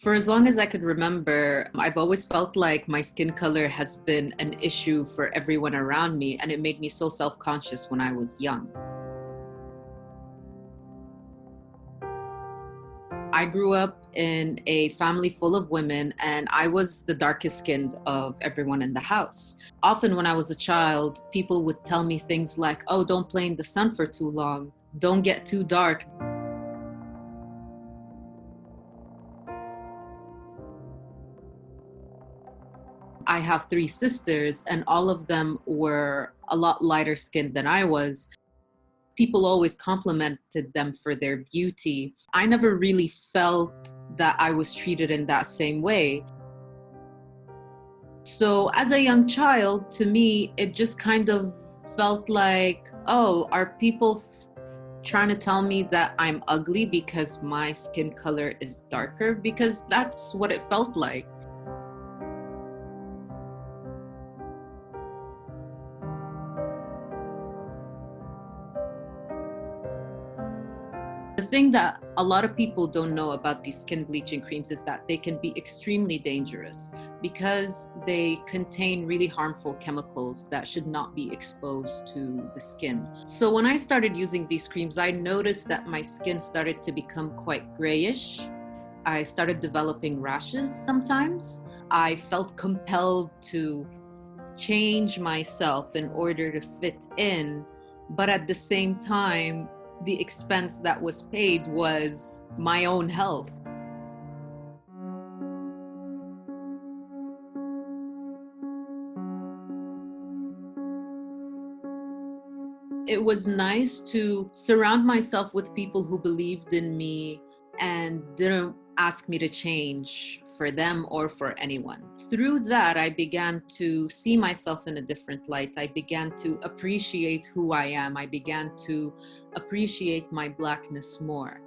For as long as I could remember, I've always felt like my skin color has been an issue for everyone around me, and it made me so self-conscious when I was young. I grew up in a family full of women, and I was the darkest skinned of everyone in the house. Often when I was a child, people would tell me things like, oh, don't play in the sun for too long, don't get too dark. I have three sisters, and all of them were a lot lighter skinned than I was. People always complimented them for their beauty. I never really felt that I was treated in that same way. So as a young child, to me, it just kind of felt like, oh, are people trying to tell me that I'm ugly because my skin color is darker? Because that's what it felt like. The thing that a lot of people don't know about these skin bleaching creams is that they can be extremely dangerous because they contain really harmful chemicals that should not be exposed to the skin. So when I started using these creams, I noticed that my skin started to become quite grayish. I started developing rashes sometimes. I felt compelled to change myself in order to fit in, but at the same time, the expense that was paid was my own health. It was nice to surround myself with people who believed in me and didn't ask me to change for them or for anyone. Through that, I began to see myself in a different light. I began to appreciate who I am. I began to appreciate my Blackness more.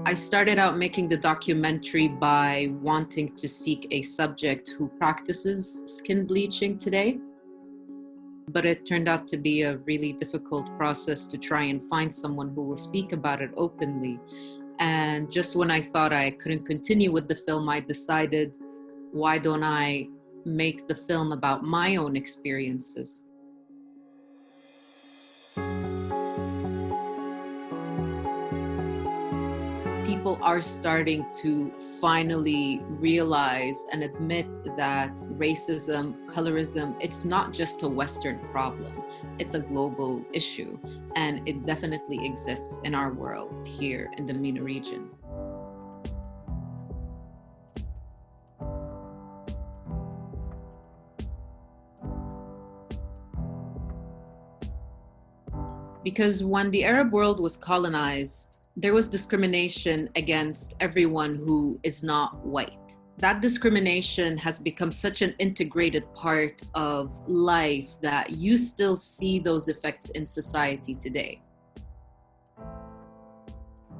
I started out making the documentary by wanting to seek a subject who practices skin bleaching today. But it turned out to be a really difficult process to try and find someone who will speak about it openly. And just when I thought I couldn't continue with the film, I decided, why don't I make the film about my own experiences? People are starting to finally realize and admit that racism, colorism, it's not just a Western problem. It's a global issue, and it definitely exists in our world here in the MENA region. Because when the Arab world was colonized, there was discrimination against everyone who is not white. That discrimination has become such an integrated part of life that you still see those effects in society today.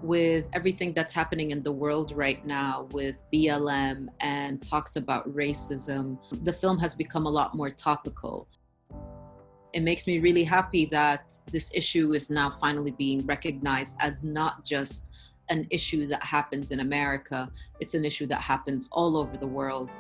With everything that's happening in the world right now with BLM and talks about racism, the film has become a lot more topical. It makes me really happy that this issue is now finally being recognized as not just an issue that happens in America, it's an issue that happens all over the world.